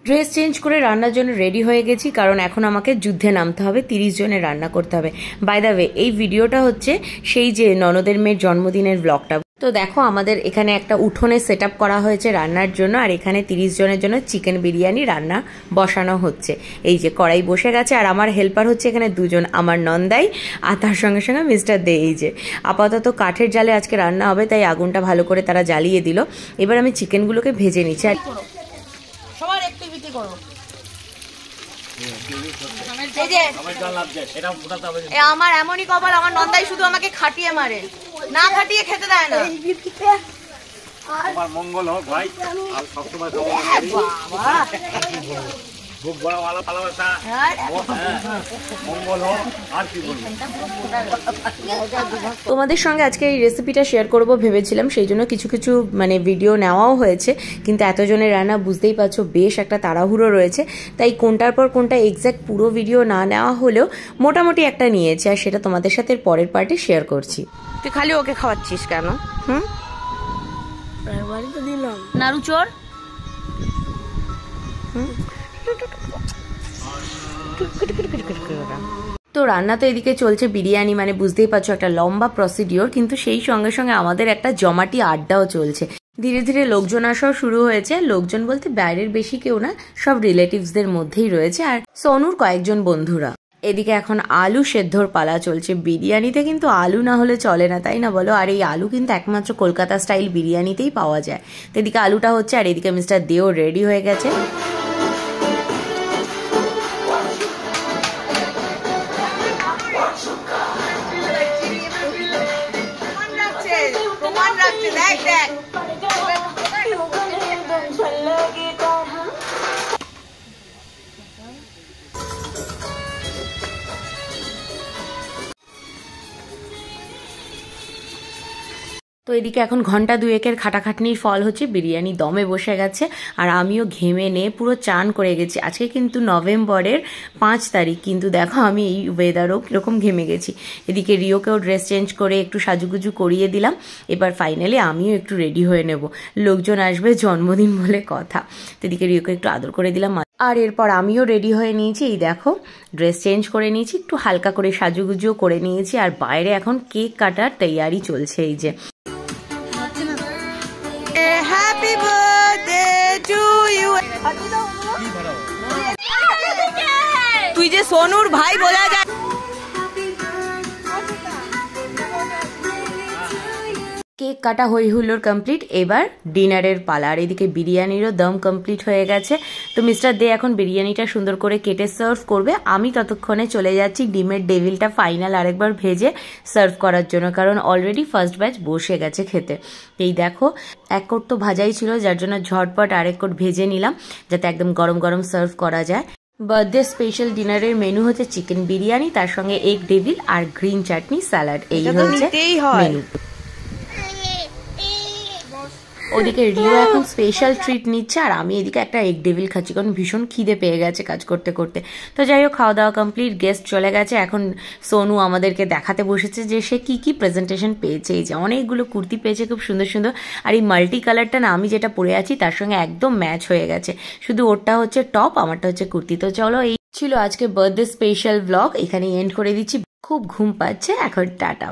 Dress change করে রান্নার জন্য রেডি হয়ে গেছি, কারণ এখন আমাকে যুদ্ধে নামতে হবে, 30 জনের রান্না করতে হবে। বাই দ্য ওয়ে, এই ভিডিওটা হচ্ছে সেই যে ননদের মেয়ের জন্মদিনের ব্লগটা। তো দেখো, আমাদের এখানে একটা উঠোনে সেট আপ করা হয়েছে রান্নার জন্য, আর এখানে 30 জনের জন্য চিকেন বিরিয়ানি রান্না বসানো হচ্ছে। এই যে কড়াই বসে গেছে, আর আমার হেল্পার হচ্ছে এখানে দুজন, আমার নন্দাই আর তার সঙ্গে সঙ্গে মিস্টার দে। এই যে আপাতত কাঠের জালে আজকে রান্না হবে, তাই আগুনটা ভালো করে তারা জ্বালিয়ে দিল। এবার আমি চিকেনগুলোকে ভেজে নিচ্ছি। আর সবার অ্যাক্টিভিটি করো। আমার এমনই কপাল, আমার নন্দাই শুধু আমাকে খাটিয়ে মারে, না খাটিয়ে খেতে দেয় না। তোমার মঙ্গল হোক ভাই, আর সবসময় বুক বড় ভালো ভালোবাসা মঙ্গল হোক। আর কি বলবো, তোমাদের সঙ্গে আজকে এই রেসিপিটা শেয়ার করব ভেবেছিলাম, সেই জন্য কিছু কিছু মানে ভিডিও নেওয়াও হয়েছে, কিন্তু এতজনের রান্না বুঝতেই পারছো বেশ একটা তাড়াহুড়ো রয়েছে, তাই কোনটার পর কোনটা এক্স্যাক্ট পুরো ভিডিও না নেওয়া হলেও মোটামুটি একটা নিয়েছি, আর সেটা তোমাদের সাথে পরের পার্টে শেয়ার করছি। তুই খালি ওকে খাওয়াচ্ছিস কেন? নাড়ু চোর। তো রান্না তো এদিকে চলছে, বিরিয়ানি মানে বুঝতেই পারছো একটা লম্বা প্রসিডিওর, কিন্তু সেই সঙ্গে সঙ্গে আমাদের একটা জমাটি আড্ডাও চলছে। ধীরে ধীরে লোকজন আসাও শুরু হয়েছে, লোকজন বলতে বাইরের বেশি কেউ না, সব রিলেটিভসদের মধ্যেই রয়েছে আর সোনুর কয়েকজন বন্ধুরা। এদিকে এখন আলু সেদ্ধর পালা চলছে। বিরিয়ানিতে কিন্তু আলু না হলে চলে না, তাই না বলো? আর এই আলু কিন্তু একমাত্র কলকাতা স্টাইল বিরিয়ানিতেই পাওয়া যায়। তো এদিকে আলুটা হচ্ছে, আর এদিকে মিস্টার দেও রেডি হয়ে গেছে। তো এদিকে এখন ঘন্টা দুয়েকের খাটাখাটনির ফল হচ্ছে বিরিয়ানি দমে বসে গেছে, আর আমিও ঘেমে নিয়ে পুরো চান করে গেছি। আজকে কিন্তু নভেম্বরের 5 তারিখ, কিন্তু দেখো আমি এই ওয়েদারও কীরকম ঘেমে গেছি। এদিকে রিওকেও ড্রেস চেঞ্জ করে একটু সাজুগুজু করিয়ে দিলাম। এবার ফাইনালি আমিও একটু রেডি হয়ে নেব, লোকজন আসবে, জন্মদিন বলে কথা। তো এদিকে রিওকে একটু আদর করে দিলাম, আর এরপর আমিও রেডি হয়ে নিয়েছি। এই দেখো ড্রেস চেঞ্জ করে নিয়েছি, একটু হালকা করে সাজুগুজুও করে নিয়েছি, আর বাইরে এখন কেক কাটার তৈয়ারি চলছে। এই যে হ্যাপি বার্থডে টু ইউ। তুই যে সোনুর ভাই বলা যায়। কেক কাটা হই হুল্লোড় কমপ্লিট, এবার ডিনারের পালা। আর এদিকে বিরিয়ানিরও দম কমপ্লিট হয়ে গেছে। তো মিস্টার দে এখন বিরিয়ানিটা সুন্দর করে কেটে সার্ভ করবে, আমি ততক্ষণে চলে যাচ্ছি ডিমের ডেভিলটা ফাইনাল আরেকবার ভেজে সার্ভ করার জন্য, কারণ অলরেডি ফার্স্ট ব্যাচ বসে গেছে খেতে। এই দেখো, এক কোট তো ভাজাই ছিল, যার জন্য ঝটপট আরেক কোট ভেজে নিলাম, যাতে একদম গরম গরম সার্ভ করা যায়। বার্থডে স্পেশাল ডিনারের মেনু হচ্ছে চিকেন বিরিয়ানি, তার সঙ্গে এগ ডেভিল আর গ্রিন চাটনি স্যালাড। এই হচ্ছে মেনু। ওদিকে রিও এখন স্পেশাল ট্রিট নিচ্ছে, আর আমি এদিকে একটা এগ ডেভিল খাচ্ছি, কারণ ভীষণ খিদে পেয়ে গেছে কাজ করতে করতে। তো যাই হোক, খাওয়া দাওয়া কমপ্লিট, গেস্ট চলে গেছে। এখন সোনু আমাদেরকে দেখাতে বসেছে যে সে কি কি প্রেজেন্টেশন পেয়েছে। এই যে অনেকগুলো কুর্তি পেয়েছে, খুব সুন্দর সুন্দর, আর এই মাল্টি কালারটা না আমি যেটা পরে আছি তার সঙ্গে একদম ম্যাচ হয়ে গেছে, শুধু ওরটা হচ্ছে টপ, আমারটা হচ্ছে কুর্তি। তো চলো, এই ছিল আজকে বার্থডে স্পেশাল ব্লগ, এখানে এন্ড করে দিচ্ছি। খুব ঘুম পাচ্ছে, এখন টাটা।